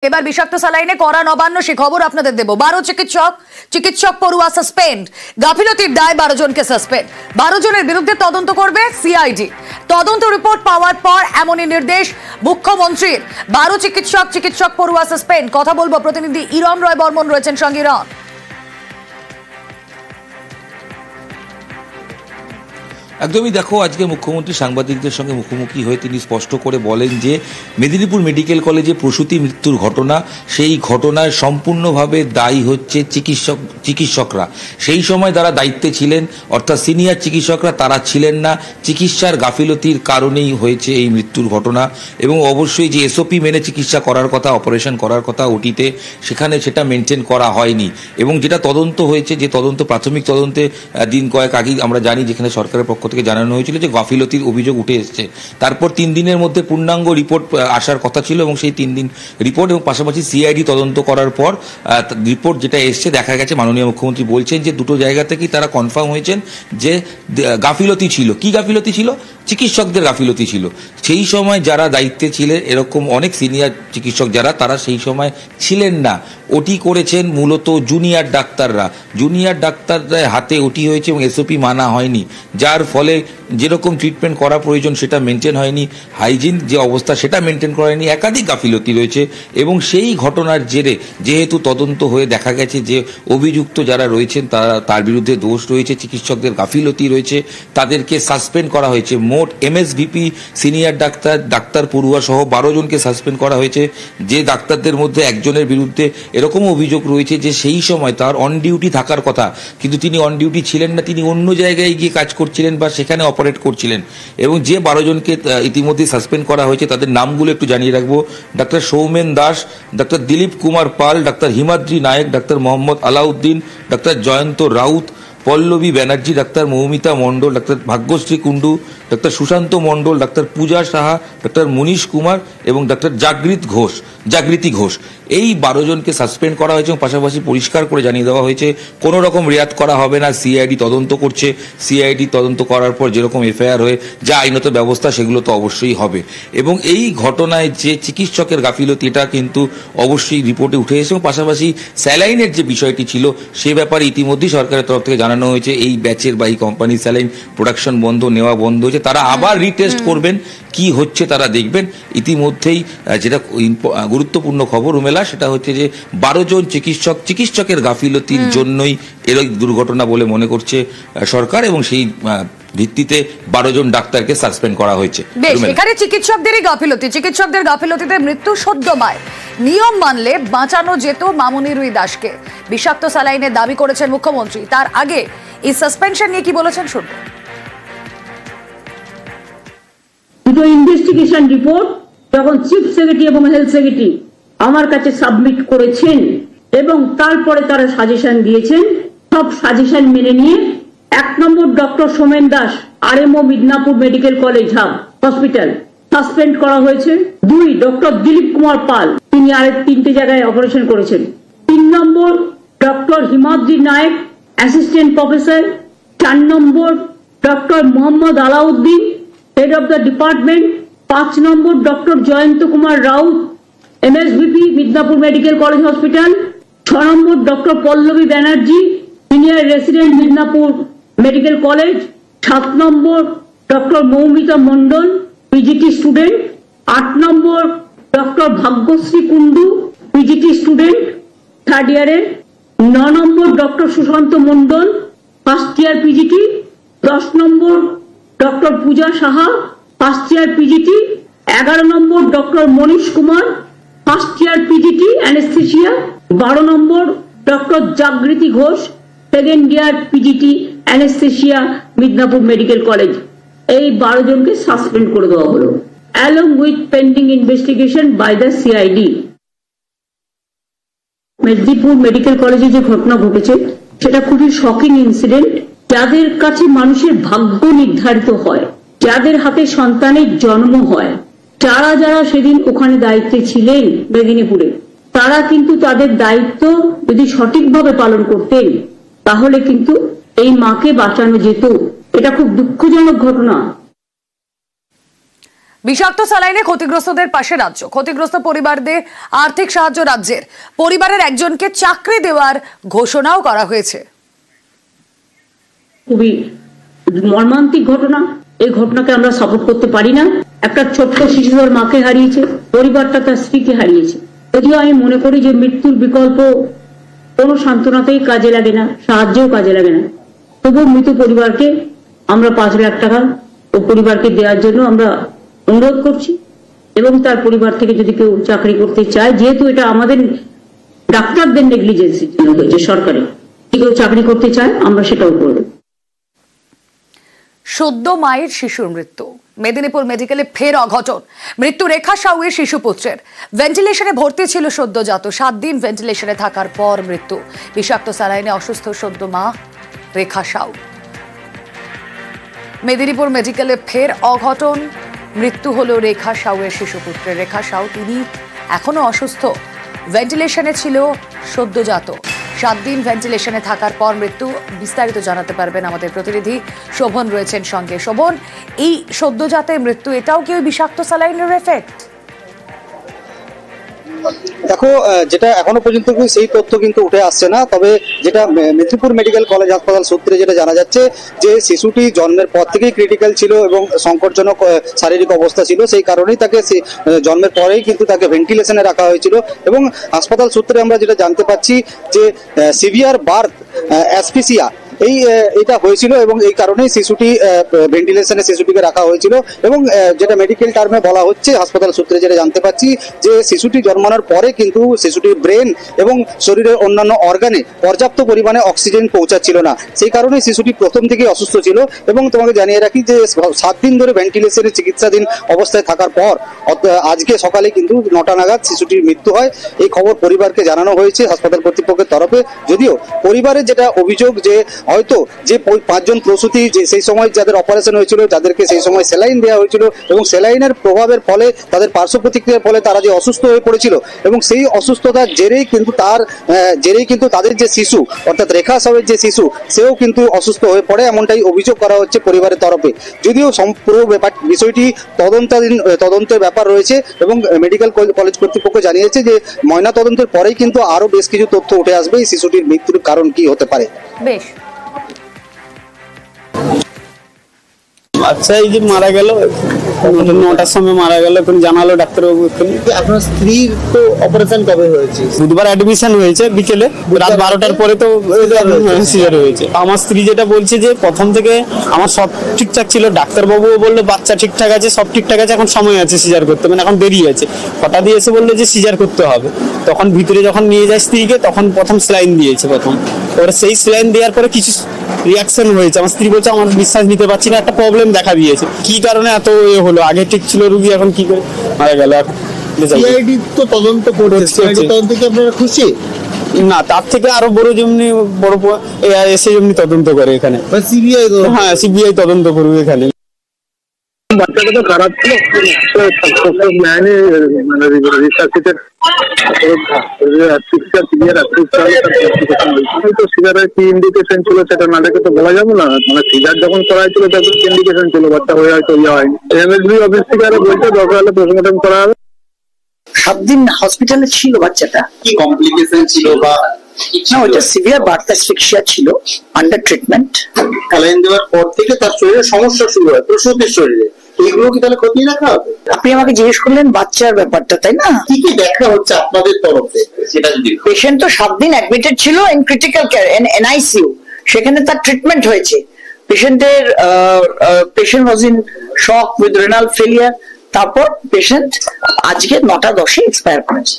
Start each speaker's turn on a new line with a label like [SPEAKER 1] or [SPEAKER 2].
[SPEAKER 1] এবার বিষাক্ত স্যালাইনে কড়া নবান্ন সে খবর আপনাদের দেব। 12 চিকিৎসক পড়ুয়া সাসপেন্ড, গাফিলতির দায় 12 জনকে সাসপেন্ড। 12 জনের বিরুদ্ধে তদন্ত করবে সিআইডি। তদন্ত রিপোর্ট পাওয়ার পর এমনই নির্দেশ মুখ্যমন্ত্রীর। 12 চিকিৎসক পড়ুয়া সাসপেন্ড। কথা বলবো, প্রতিনিধি ইরম রয় বর্মন রয়েছেন সঙ্গে। ইরম,
[SPEAKER 2] একদমই দেখো, আজকে মুখ্যমন্ত্রী সাংবাদিকদের সঙ্গে মুখোমুখি হয়ে তিনি স্পষ্ট করে বলেন যে মেদিনীপুর মেডিকেল কলেজে প্রসূতি মৃত্যুর ঘটনা, সেই ঘটনায় সম্পূর্ণভাবে দায়ী হচ্ছে চিকিৎসকরা। সেই সময় যারা দায়িত্বে ছিলেন অর্থাৎ সিনিয়র চিকিৎসকরা, তারা ছিলেন না। চিকিৎসার গাফিলতির কারণেই হয়েছে এই মৃত্যুর ঘটনা। এবং অবশ্যই যে এসওপি মেনে চিকিৎসা করার কথা, অপারেশন করার কথা ওটিতে, সেখানে সেটা মেনটেন করা হয়নি। এবং যেটা তদন্ত হয়েছে, যে তদন্ত প্রাথমিক তদন্তে দিন কয়েক আগেই আমরা জানি, যেখানে সরকারের পক্ষ থেকে জানানো হয়েছিল যে গাফিলতির অভিযোগ উঠে এসেছে। তারপর 3 দিনের মধ্যে পূর্ণাঙ্গ রিপোর্ট আসার কথা ছিল এবং সেই 3 দিন রিপোর্ট এবং পাশাপাশি সিআইডি তদন্ত করার পর রিপোর্ট যেটা এসছে, দেখা গেছে মাননীয় মুখ্যমন্ত্রী বলছেন যে দুটো জায়গা থেকেই তারা কনফার্ম হয়েছেন যে গাফিলতি ছিল। কি গাফিলতি ছিল? চিকিৎসকদের গাফিলতি ছিল। সেই সময় যারা দায়িত্বে ছিলেন, এরকম অনেক সিনিয়র চিকিৎসক যারা, তারা সেই সময় ছিলেন না। ওটি করেছেন মূলত জুনিয়র ডাক্তাররা। জুনিয়র ডাক্তারদের হাতে ওটি হয়েছে এবং এসওপি মানা হয়নি, যার ফলে যেরকম ট্রিটমেন্ট করা প্রয়োজন সেটা মেনটেন হয়নি। হাইজিন যে অবস্থা সেটা মেনটেন করা হয়নি। একাধিক গাফিলতি রয়েছে এবং সেই ঘটনার জেরে যেহেতু তদন্ত হয়ে দেখা গেছে যে অভিযুক্ত যারা রয়েছেন তার বিরুদ্ধে দোষ রয়েছে, চিকিৎসকদের গাফিলতি রয়েছে, তাদেরকে সাসপেন্ড করা হয়েছে। মোট এমএসভিপি, সিনিয়র ডাক্তার পড়ুয়া সহ 12 জনকে সাসপেন্ড করা হয়েছে। যে ডাক্তারদের মধ্যে একজনের বিরুদ্ধে এরকম অভিযোগ রয়েছে যে সেই সময় তার অন ডিউটি থাকার কথা, কিন্তু তিনি অন ডিউটি ছিলেন না, তিনি অন্য জায়গায় গিয়ে কাজ করছিলেন বা সেখানে অপারেট করছিলেন। এবং যে 12 জনকে ইতিমধ্যে সাসপেন্ড করা হয়েছে তাদের নামগুলো একটু জানিয়ে রাখবো। ডাক্তার সৌমেন দাস, ডাক্তার দিলীপ কুমার পাল, ডাক্তার হিমাদ্রি নায়ক, ডাক্তার মোহাম্মদ আলাউদ্দিন, ডাক্তার জয়ন্ত রাউত, পল্লবী ব্যানার্জি, ডাক্তার মৌমিতা মণ্ডল, ডাক্তার ভাগ্যশ্রী কুণ্ডু, ডাক্তার সুশান্ত মণ্ডল, ডাক্তার পূজা সাহা, ডাক্তার মনীশ কুমার এবং ডাক্তার জাগৃতি ঘোষ। এই 12 জনকে সাসপেন্ড করা হয়েছে এবং পাশাপাশি পরিষ্কার করে জানিয়ে দেওয়া হয়েছে কোনো রকম রেয়াত করা হবে না। সিআইডি তদন্ত করছে, সিআইডি তদন্ত করার পর যেরকম এফআইআর হয়ে যা আইনত ব্যবস্থা সেগুলো তো অবশ্যই হবে। এবং এই ঘটনায় যে চিকিৎসকের গাফিলতি, এটা কিন্তু অবশ্যই রিপোর্টে উঠে এসেছে। এবং পাশাপাশি স্যালাইনের যে বিষয়টি ছিল সে ব্যাপারে ইতিমধ্যেই সরকারের তরফ থেকে জানানো হয়েছে এই ব্যাচের বা এই কোম্পানির স্যালাইন প্রোডাকশন বন্ধ, নেওয়া বন্ধ হয়েছে। তারা আবার রিটেস্ট করবেন, কি হচ্ছে তারা দেখবেন। ইতিমধ্যেই যেটা গুরুত্বপূর্ণ খবর উমেলা, সেটা হচ্ছে যে 12 জন চিকিৎসকের গাফিলতির জন্যই এর দুর্ঘটনা বলে মনে করছে সরকার এবং সেই ভিত্তিতে 12 জন ডাক্তারকে সাসপেন্ড করা হয়েছে।
[SPEAKER 1] এখানে চিকিৎসকদের গাফিলতিতে মৃত্যু সদ্যমায়। নিয়ম মানলে বাঁচানো যেত মামুনি রুই দাসকে। বিষাক্ত স্যালাইনের দাবি করেছেন মুখ্যমন্ত্রী। তার আগে এই সাসপেনশন নিয়ে কি বলেছেন শুনবো।
[SPEAKER 3] দুটো ইনভেস্টিগেশন রিপোর্ট যখন চিফ সেক্রেটারি এবং হেলথ সেক্রেটারি আমার কাছে সাবমিট করেছেন এবং তারপরে তারা সাজেশন দিয়েছেন, সব সাজেশন মেনে নিয়ে 1 নম্বর doctor Somen Das, RMO Midnapore medical college hospital, suspend করা হয়েছে। 2 ডক্টর দিলীপ কুমার পাল, তিনি আরেক 3টে জায়গায় অপারেশন করেছেন। 3 নম্বর doctor Himadri Nayak, assistant professor. 4 নম্বর doctor Mohammad Alauddin, head of the department. 5 নম্বর doctor Jayanta Kumar Raut, MSVP Midnapore medical college hospital. 6 নম্বর doctor Pallavi Banerjee, senior resident Midnapore medical college. 7 নম্বর doctor Moumita Mondal, PGT student. 8 নম্বর doctor Bhagyashree Kundu, PGT student 3rd ইয়ারের। 9 নম্বর doctor Sushanta Mondal, 1st year PGT. 10 নম্বর doctor Puja Saha, 1st year PGT. 11 নম্বর doctor Manish Kumar, 1st year PGT anaesthesia. 12 নম্বর doctor Jagriti Ghosh, 2nd year PGT anaesthesia Midnapore medical college. এই 12 জনকে suspend করে দেওয়া হলো along with pending investigation by the CID. Medinipur medical কলেজে যে ঘটনা ঘটেছে সেটা খুবই শকিং ইনসিডেন্ট। যাদের কাছে মানুষের ভাগ্য নির্ধারিত হয়, যাদের হাতে সন্তানের জন্ম হয়, যারা সেদিন ওখানে দায়িত্বে ছিলেন মেদিনীপুরে, তারা কিন্তু তাদের দায়িত্ব যদি সঠিকভাবে পালন করতেন তাহলে কিন্তু এই মাকে বাঁচানো যেত। এটা খুব দুঃখজনক ঘটনা।
[SPEAKER 1] বিষাক্ত স্যালাইনে ক্ষতিগ্রস্তদের পাশে রাজ্য, ক্ষতিগ্রস্ত পরিবারদের আর্থিক সাহায্য রাজ্যের, পরিবারের একজনকে চাকরি দেওয়ার ঘোষণাও করা হয়েছে।
[SPEAKER 3] খুবই মর্মান্তিক ঘটনা, এই ঘটনাকে আমরা সাপোর্ট করতে পারি না। একটা ছোট্ট শিশু তার মাকে হারিয়েছে, পরিবারটা তার স্ত্রীকে হারিয়েছে। যদিও আমি মনে করি যে মৃত্যুর বিকল্প কোনো সান্ত্বনাতেই কাজে লাগে না, সাহায্যও কাজে লাগে না, তবুও মৃত পরিবারকে আমরা 5 লাখ টাকা ও পরিবারকে দেওয়ার জন্য আমরা অনুরোধ করছি। এবং তার পরিবার থেকে যদি কেউ চাকরি করতে চায়, যেহেতু এটা আমাদের ডাক্তারদের নেগলিজেন্সির জন্য হয়েছে, সরকারের কেউ চাকরি করতে চায় আমরা সেটাও করব।
[SPEAKER 1] সদ্য মায়ের শিশুর মৃত্যু, মেদিনীপুর মেডিকেলে ফের অঘটন। মৃত্যু রেখা সাউয়ের শিশুপুত্রের, ভেন্টিলেশনে ভর্তি ছিল সদ্যজাত, 7 দিন ভেন্টিলেশনে থাকার পর মৃত্যু। বিষাক্ত স্যালাইনে অসুস্থ সদ্য মা রেখা সাউ। মেদিনীপুর মেডিকেলে ফের অঘটন, মৃত্যু হলো রেখা সাউয়ের শিশুপুত্রের। রেখা সাউ তিনি এখনো অসুস্থ, ভেন্টিলেশনে ছিল সদ্যজাত, 7 দিন ভেন্টিলেশনে থাকার পর মৃত্যু। বিস্তারিত জানাতে পারবেন আমাদের প্রতিনিধি শোভন রয়েছেন সঙ্গে। শোভন, এই সদ্যজাতের মৃত্যু, এটাও কি ওই বিষাক্ত স্যালাইনের এফেক্ট?
[SPEAKER 4] দেখো, যেটা এখনো পর্যন্ত সেই তথ্য কিন্তু উঠে আসছে না, তবে যেটা মেদিনীপুর মেডিকেল কলেজ হাসপাতাল সূত্রে যেটা জানা যাচ্ছে যে শিশুটি জন্মের পর থেকেই ক্রিটিক্যাল ছিল এবং সংকটজনক শারীরিক অবস্থা ছিল, সেই কারণেই তাকে জন্মের পরেই কিন্তু তাকে ভেন্টিলেশনে রাখা হয়েছিল। এবং হাসপাতাল সূত্রে আমরা যেটা জানতে পাচ্ছি যে সিভিয়ার বার্থ অ্যাসফিসিয়া এটা হয়েছিল এবং এই কারণেই শিশুটি ভেন্টিলেশনে শিশুটিকে রাখা হয়েছিল। এবং যেটা মেডিকেল টার্মে বলা হচ্ছে, হাসপাতাল সূত্রে যেটা জানতে পাচ্ছি যে শিশুটি জন্মানোর পরে কিন্তু শিশুটির ব্রেন এবং শরীরের অন্যান্য অর্গানে পর্যাপ্ত পরিমাণে অক্সিজেন পৌঁছাচ্ছিল না, সেই কারণেই শিশুটি প্রথম থেকেই অসুস্থ ছিল। এবং তোমাকে জানিয়ে রাখি যে 7 দিন ধরে ভেন্টিলেশনে চিকিৎসাধীন অবস্থায় থাকার পর আজকে সকালে কিন্তু 9টা নাগাদ শিশুটির মৃত্যু হয়। এই খবর পরিবারকে জানানো হয়েছে হাসপাতাল কর্তৃপক্ষের তরফে। যদিও পরিবারের যেটা অভিযোগ যে হয়তো যে 5 জন প্রসূতি যে সেই সময় যাদের অপারেশন হয়েছিল, যাদেরকে সেই সময় স্যালাইন দেওয়া হয়েছিল এবং স্যালাইনের প্রভাবের ফলে তাদের পার্শ্ব প্রতিক্রিয়ার ফলে তারা যে অসুস্থ হয়ে পড়েছিল এবং সেই অসুস্থতার জেরেই কিন্তু তাদের যে শিশু অর্থাৎ রেখা সাউয়ের যে শিশু সেও কিন্তু অসুস্থ হয়ে পড়ে, এমনটাই অভিযোগ করা হচ্ছে পরিবারের তরফে। যদিও পুরো বিষয়টি তদন্তের ব্যাপার রয়েছে এবং মেডিকেল কলেজ কর্তৃপক্ষ জানিয়েছে যে ময়না তদন্তের পরেই কিন্তু আরো বেশ কিছু তথ্য উঠে আসবে এই শিশুটির মৃত্যুর কারণ কি হতে পারে।
[SPEAKER 1] বেশ,
[SPEAKER 5] আচ্ছা, এই যে মারা গেল 9টার সময় মারা গেল, এখন জানালো ডাক্তারবাবু।
[SPEAKER 6] আপনার স্ত্রীর তো অপারেশন কবে হয়েছে?
[SPEAKER 5] বুধবার অ্যাডমিশন হয়েছে, বিকেলে রাত 12টার পরে তো সিজার হয়েছে। আমার স্ত্রী যেটা বলছে যে প্রথম থেকে আমার সব ঠিকঠাক ছিল, ডাক্তারবাবুও বললো বাচ্চা ঠিকঠাক আছে, সব ঠিকঠাক আছে, এখন সময় আছে সিজার করতে, মানে এখন দেরি আছে। হঠাৎ এসে বললো যে সিজার করতে হবে। তখন ভিতরে যখন নিয়ে যায় স্ত্রীকে, তখন প্রথম স্যালাইন দিয়েছে এবার সেই স্যালাইন দেওয়ার পরে কিছু রিয়াকশন হয়েছে। আমার স্ত্রী বলছে আমার বিশ্বাস নিতে পারছি না, একটা প্রবলেম দেখা দিয়েছে, কি কারণে এত হলো, আগে ঠিক ছিল রুগী, এখন কি করে মারা গেল।
[SPEAKER 6] সিআইডি তো তদন্ত করছে, তদন্ত কি আপনারা খুশি?
[SPEAKER 5] না, তার থেকে আরো বড় যেমনি বড় এসে যেমনি তদন্ত করে এখানে,
[SPEAKER 6] সিবিআই।
[SPEAKER 5] হ্যাঁ, সিবিআই তদন্ত করবে এখানে।
[SPEAKER 7] বাচ্চাটা তো খারাপ ছিল, সিজারের কি ইন্ডিকেশন ছিল সেটা না দেখে তো বলা যাবে না। মানে সিজার যখন করা হয়েছিল তখন ইন্ডিকেশন ছিল বাচ্চা হয়ে হয়তো হয়নি। এমএসবি অফিস থেকে আরো বলছে দরকার হলে পোস্টমর্টম করা হবে।
[SPEAKER 8] 7 দিন হসপিটালে ছিল বাচ্চাটা।
[SPEAKER 6] কি কমপ্লিকেশন ছিল বা
[SPEAKER 8] না, ওইটা সিভিয়ার বার্থ অ্যাসফিক্সিয়া ছিল, আন্ডার ট্রিটমেন্ট।
[SPEAKER 6] স্যালাইন দেওয়ার পর থেকে তার শরীরে সমস্যা শুরু হয়, প্রসূতির শরীরে। এইগুলো কি তাহলে খতিয়ে দেখা হবে?
[SPEAKER 8] আপনি আমাকে জিজ্ঞেস করলেন বাচ্চার ব্যাপারটা, তাই না?
[SPEAKER 6] কি কি দেখা হচ্ছে আপনাদের তরফে সেটা যদি।
[SPEAKER 8] পেশেন্ট তো 7 দিন অ্যাডমিটেড ছিল ইন ক্রিটিক্যাল কেয়ার, এনআইসিইউ, সেখানে তার ট্রিটমেন্ট হয়েছে। Patient was in shock with renal failure. তারপর পেশেন্ট আজকে 9টা 10-এ এক্সপায়ার করেছে।